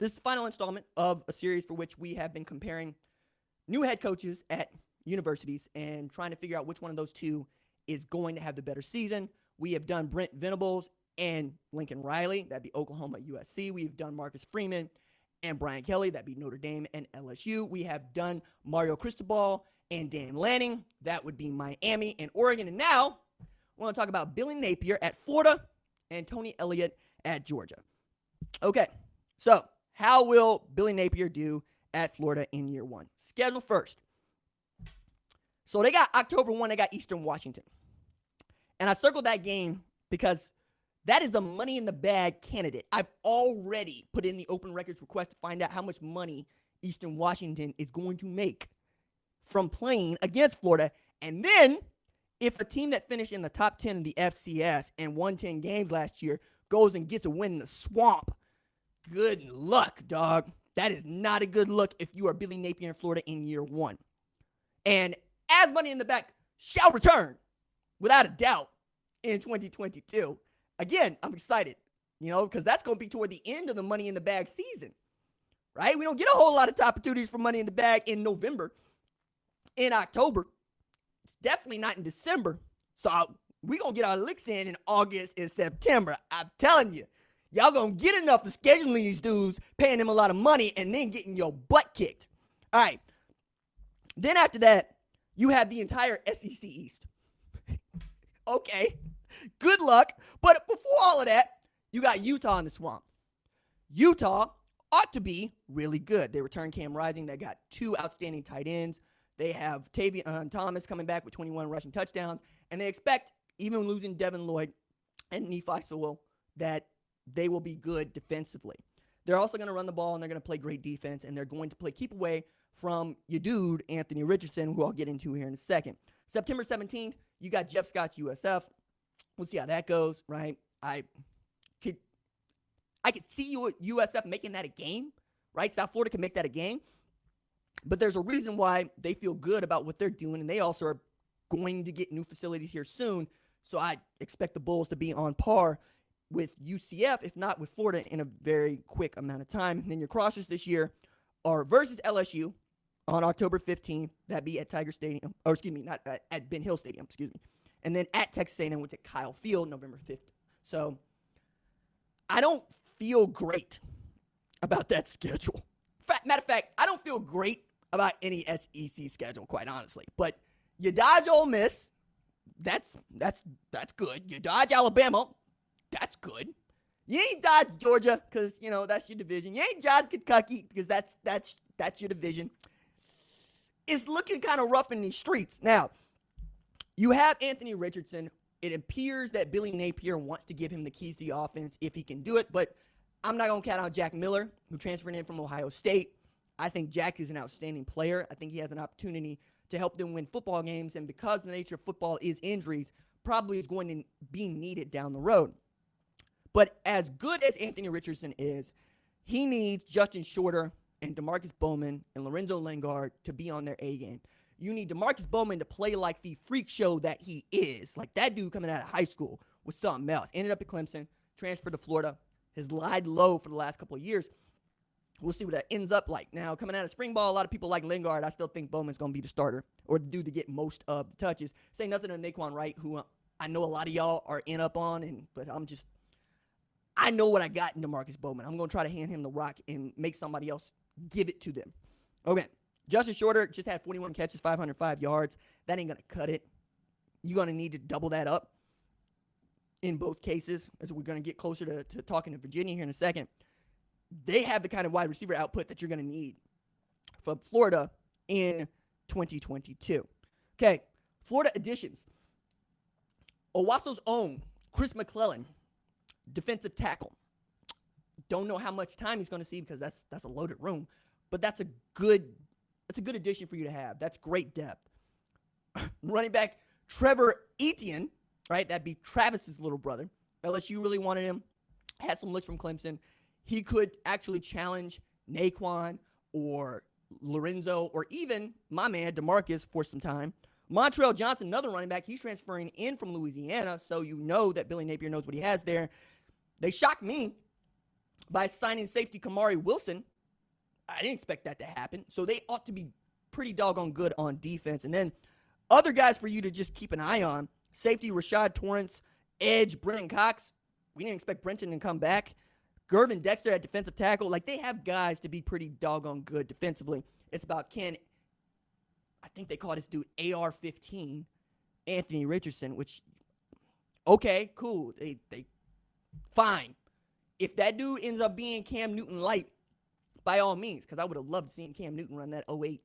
This is the final installment of a series for which we have been comparing new head coaches at universities and trying to figure out which one of those two is going to have the better season. We have done Brent Venables and Lincoln Riley. That'd be Oklahoma, USC. We've done Marcus Freeman and Brian Kelly. That'd be Notre Dame and LSU. We have done Mario Cristobal and Dan Lanning. That would be Miami and Oregon. And now we want to talk about Billy Napier at Florida and Tony Elliott at Georgia. Okay, so how will Billy Napier do at Florida in year one? Schedule first. So they got October 1, they got Eastern Washington. And I circled that game because that is a money in the bag candidate. I've already put in the open records request to find out how much money Eastern Washington is going to make from playing against Florida. And then if a team that finished in the top 10 in the FCS and won 10 games last year goes and gets a win in the swamp, good luck, dog. That is not a good look if you are Billy Napier in Florida in year one. And as money in the back shall return, without a doubt, in 2022. Again, I'm excited, because that's going to be toward the end of the money in the bag season, right? We don't get a whole lot of opportunities for money in the bag in November, in October. It's definitely not in December. So we're going to get our licks in August and September. I'm telling you, y'all going to get enough for scheduling these dudes, paying them a lot of money, and then getting your butt kicked. All right. Then after that, you have the entire SEC East. Okay, good luck. But before all of that, you got Utah in the swamp. Utah ought to be really good. They return Cam Rising. They got two outstanding tight ends. They have Tavion Thomas coming back with 21 rushing touchdowns. And they expect, even losing Devin Lloyd and Nephi Sewell, that they will be good defensively. They're also going to run the ball, and they're going to play great defense, and they're going to keep away from your dude, Anthony Richardson, who I'll get into here in a second. September 17th, you got Jeff Scott's USF. We'll see how that goes, right? I could see USF making that a game, right? South Florida can make that a game. But there's a reason why they feel good about what they're doing, and they also are going to get new facilities here soon. So I expect the Bulls to be on par with UCF, if not with Florida, in a very quick amount of time. And then your crossers this year are versus LSU on October 15th. That'd be at Tiger Stadium, or excuse me, not at Ben Hill Stadium, excuse me. And then at Texas A&M, which at Kyle Field, November 5th. So I don't feel great about that schedule. Matter of fact, I don't feel great about any SEC schedule, quite honestly. But you dodge Ole Miss, that's good. You dodge Alabama, that's good. You ain't dodge Georgia because, that's your division. You ain't dodge Kentucky because that's your division. It's looking kind of rough in these streets. Now, you have Anthony Richardson. It appears that Billy Napier wants to give him the keys to the offense if he can do it, but I'm not going to count out Jack Miller, who transferred in from Ohio State. I think Jack is an outstanding player. I think he has an opportunity to help them win football games, and because the nature of football is injuries, probably is going to be needed down the road. But as good as Anthony Richardson is, he needs Justin Shorter and DeMarcus Bowman and Lorenzo Lingard to be on their A game. You need DeMarcus Bowman to play like the freak show that he is. Like that dude coming out of high school was something else. Ended up at Clemson, transferred to Florida, has lied low for the last couple of years. We'll see what that ends up like. Now, coming out of spring ball, a lot of people like Lingard. I still think Bowman's going to be the starter or the dude to get most of the touches. Say nothing to Naquan Wright, who I know a lot of y'all are in up on, but I know what I got in DeMarcus Bowman. I'm going to try to hand him the rock and make somebody else give it to them. Okay. Justin Shorter just had 41 catches, 505 yards. That ain't going to cut it. You're going to need to double that up in both cases, as we're going to get closer to talking to Virginia here in a second. They have the kind of wide receiver output that you're going to need from Florida in 2022. Okay, Florida additions. Owasso's own Chris McClellan, defensive tackle. Don't know how much time he's going to see because that's a loaded room, but that's a good addition for you to have. That's great depth. Running back Trevor Etienne, right? That'd be Travis's little brother. LSU really wanted him. Had some looks from Clemson. He could actually challenge Naquan or Lorenzo or even my man DeMarcus for some time. Montrell Johnson, another running back. He's transferring in from Louisiana, so you know that Billy Napier knows what he has there. They shocked me by signing safety Kamari Wilson. I didn't expect that to happen. So they ought to be pretty doggone good on defense. And then other guys for you to just keep an eye on. Safety Rashad Torrance, edge Brennan Cox. We didn't expect Brenton to come back. Gervin Dexter at defensive tackle. Like, they have guys to be pretty doggone good defensively. It's about I think they call this dude AR-15, Anthony Richardson, which, okay, cool. They fine. If that dude ends up being Cam Newton light, by all means, because I would have loved seeing Cam Newton run that 08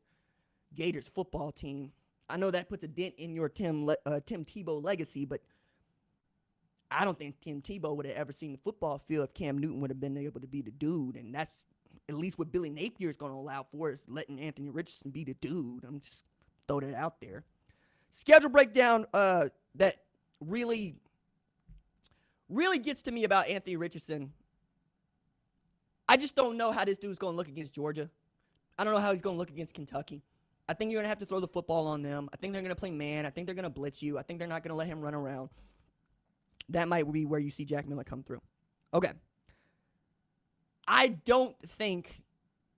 Gators football team. I know that puts a dent in your Tim Tebow legacy, but I don't think Tim Tebow would have ever seen the football field if Cam Newton would have been able to be the dude. And that's at least what Billy Napier is going to allow for, is letting Anthony Richardson be the dude. I'm just throw that out there. Schedule breakdown that really gets to me about Anthony Richardson. I just don't know how this dude's going to look against Georgia. I don't know how he's going to look against Kentucky. I think you're going to have to throw the football on them. I think they're going to play man. I think they're going to blitz you. I think they're not going to let him run around. That might be where you see Jack Miller come through. Okay. I don't think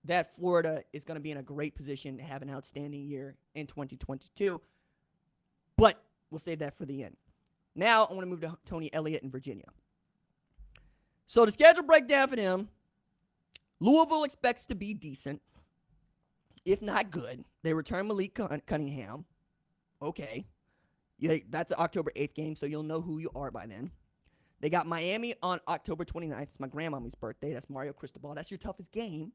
that Florida is going to be in a great position to have an outstanding year in 2022, but we'll save that for the end. Now I want to move to Tony Elliott in Virginia. So the schedule breakdown for them, Louisville expects to be decent, if not good. They return Malik Cunningham. Okay. Yeah, that's an October 8th game, so you'll know who you are by then. They got Miami on October 29th. It's my grandmommy's birthday. That's Mario Cristobal. That's your toughest game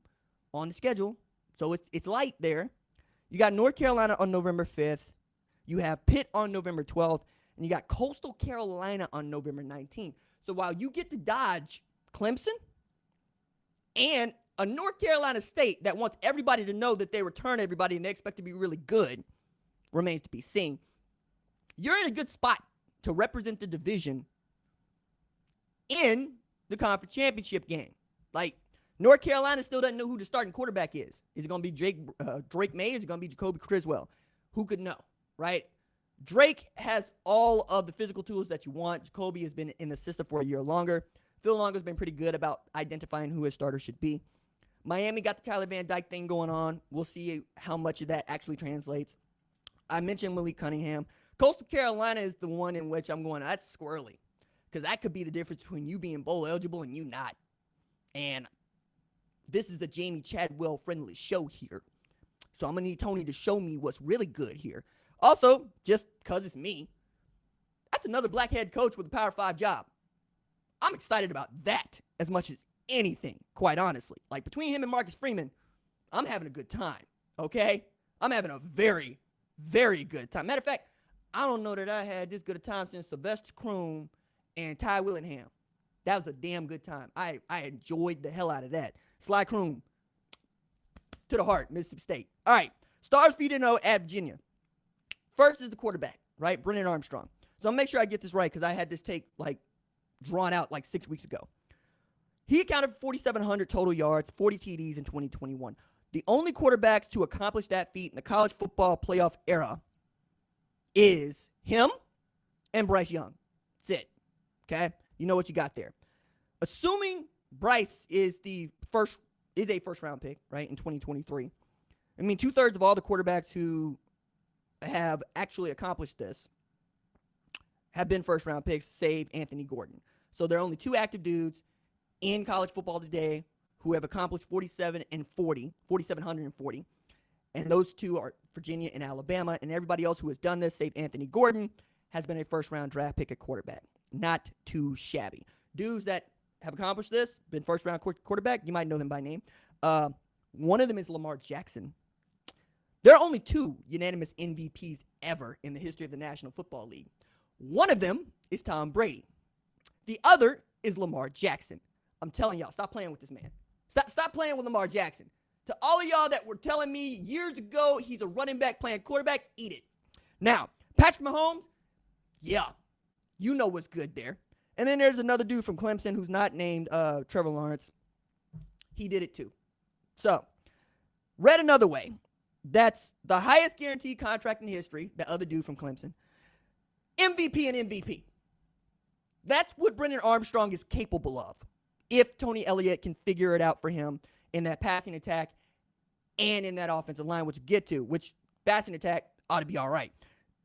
on the schedule. So it's light there. You got North Carolina on November 5th. You have Pitt on November 12th. And you got Coastal Carolina on November 19th. So while you get to dodge Clemson and a North Carolina State that wants everybody to know that they return everybody and they expect to be really good, remains to be seen. You're in a good spot to represent the division in the conference championship game. Like, North Carolina still doesn't know who the starting quarterback is. Is it going to be Drake May? Is it going to be Jacoby Criswell? Who could know, right? Drake has all of the physical tools that you want. Jacoby has been in the system for a year longer. Phil Longo's been pretty good about identifying who his starter should be. Miami got the Tyler Van Dyke thing going on. We'll see how much of that actually translates. I mentioned Malik Cunningham. Coastal Carolina is the one in which I'm going, that's squirrely. Because that could be the difference between you being bowl eligible and you not. And this is a Jamie Chadwell friendly show here. So I'm going to need Tony to show me what's really good here. Also, just because it's me, that's another black head coach with a Power 5 job. I'm excited about that as much as anything, quite honestly. Like, between him and Marcus Freeman, I'm having a good time, okay? I'm having a very, very good time. Matter of fact, I don't know that I had this good a time since Sylvester Croom and Ty Willingham. That was a damn good time. I enjoyed the hell out of that. Sly Croom, to the heart, Mississippi State. All right, stars for you to know at Virginia. First is the quarterback, right? Brennan Armstrong. So I'll make sure I get this right because I had this take, drawn out 6 weeks ago. He accounted for 4,700 total yards, 40 TDs in 2021. The only quarterbacks to accomplish that feat in the college football playoff era is him and Bryce Young. That's it. Okay? You know what you got there. Assuming Bryce is a first-round pick, right, in 2023. I mean, 2/3 of all the quarterbacks who have actually accomplished this have been first-round picks, save Anthony Gordon. So there are only two active dudes in college football today who have accomplished 4,740. And those two are Virginia and Alabama. And everybody else who has done this, save Anthony Gordon, has been a first-round draft pick at quarterback. Not too shabby. Dudes that have accomplished this, been first-round quarterback, you might know them by name. One of them is Lamar Jackson. There are only two unanimous MVPs ever in the history of the National Football League. One of them is Tom Brady. The other is Lamar Jackson. I'm telling y'all, stop playing with this man. Stop playing with Lamar Jackson. To all of y'all that were telling me years ago he's a running back playing quarterback, eat it. Now, Patrick Mahomes, yeah, you know what's good there. And then there's another dude from Clemson who's not named Trevor Lawrence. He did it too. So, read another way. That's the highest guaranteed contract in history, the other dude from Clemson. MVP and MVP. That's what Brennan Armstrong is capable of. if Tony Elliott can figure it out for him in that passing attack and in that offensive line, which we'll get to, which passing attack ought to be all right.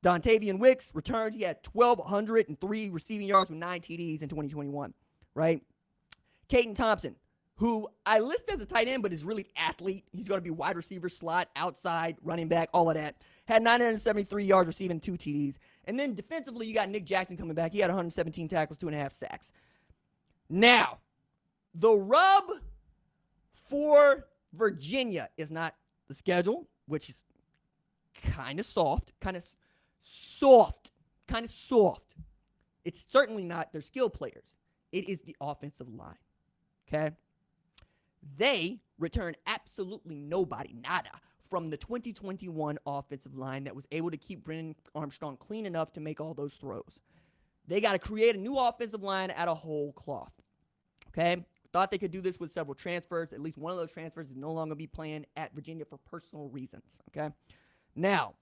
Dontayvion Wicks returns. He had 1,203 receiving yards with 9 TDs in 2021, right? Caden Thompson, who I list as a tight end, but is really athlete. He's going to be wide receiver, slot, outside, running back, all of that. Had 973 yards receiving 2 TDs. And then defensively, you got Nick Jackson coming back. He had 117 tackles, 2.5 sacks. Now, the rub for Virginia is not the schedule, which is kind of soft. It's certainly not their skill players. It is the offensive line, okay? They return absolutely nobody, nada, from the 2021 offensive line that was able to keep Brennan Armstrong clean enough to make all those throws. They got to create a new offensive line out of whole cloth, okay? Thought they could do this with several transfers. At least one of those transfers is no longer be playing at Virginia for personal reasons, okay? Now,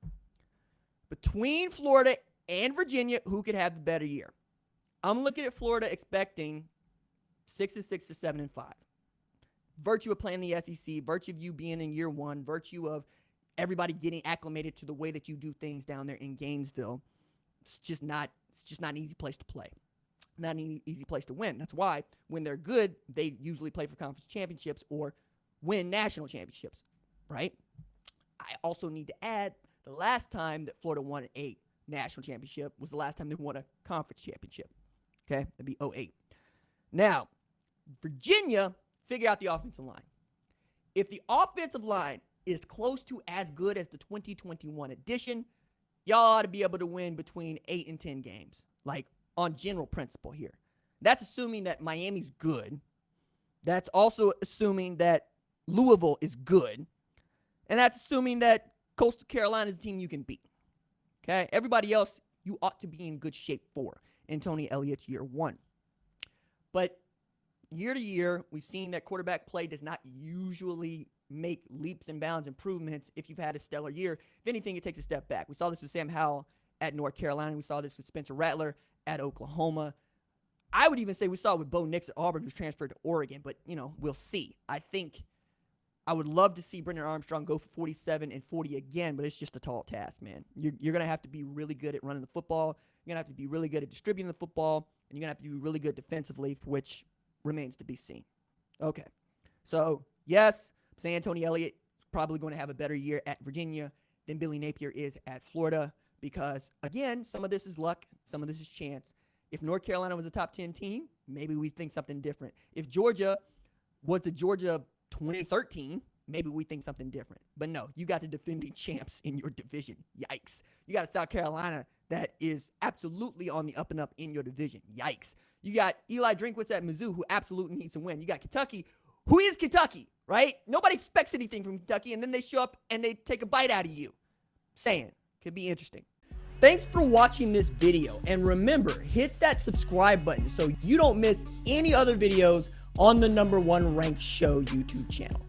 between Florida and Virginia, who could have the better year? I'm looking at Florida expecting 6-6 to 7-5. Virtue of playing the SEC, virtue of you being in year one, virtue of everybody getting acclimated to the way that you do things down there in Gainesville. It's just not an easy place to play. Not an easy place to win. That's why when they're good, they usually play for conference championships or win national championships, right? I also need to add the last time that Florida won a national championship was the last time they won a conference championship. Okay, that'd be 2008. Now, Virginia figure out the offensive line. If the offensive line is close to as good as the 2021 edition, y'all ought to be able to win between 8 and 10 games, like on general principle here. That's assuming that Miami's good. That's also assuming that Louisville is good. And that's assuming that Coastal Carolina is a team you can beat. Okay? Everybody else, you ought to be in good shape for in Tony Elliott's year one. But year to year, we've seen that quarterback play does not usually make leaps and bounds improvements if you've had a stellar year. If anything, it takes a step back. We saw this with Sam Howell at North Carolina. We saw this with Spencer Rattler at Oklahoma. I would even say we saw it with Bo Nix at Auburn, who's transferred to Oregon. But, we'll see. I think I would love to see Brennan Armstrong go for 47 and 40 again, but it's just a tall task, man. You're going to have to be really good at running the football. You're going to have to be really good at distributing the football. And you're going to have to be really good defensively, for which remains to be seen. Okay. So, yes, I'm saying Tony Elliott is probably going to have a better year at Virginia than Billy Napier is at Florida because, again, some of this is luck, some of this is chance. If North Carolina was a top 10 team, maybe we think something different. If Georgia was the Georgia 2013, maybe we think something different. But no, you got the defending champs in your division. Yikes. You got a South Carolina that is absolutely on the up and up in your division. Yikes. You got Eli Drinkwitz at Mizzou, who absolutely needs to win. You got Kentucky, who is Kentucky, right? Nobody expects anything from Kentucky, and then they show up and they take a bite out of you. Saying, could be interesting. Thanks for watching this video, and remember, hit that subscribe button so you don't miss any other videos on the #1 ranked show YouTube channel.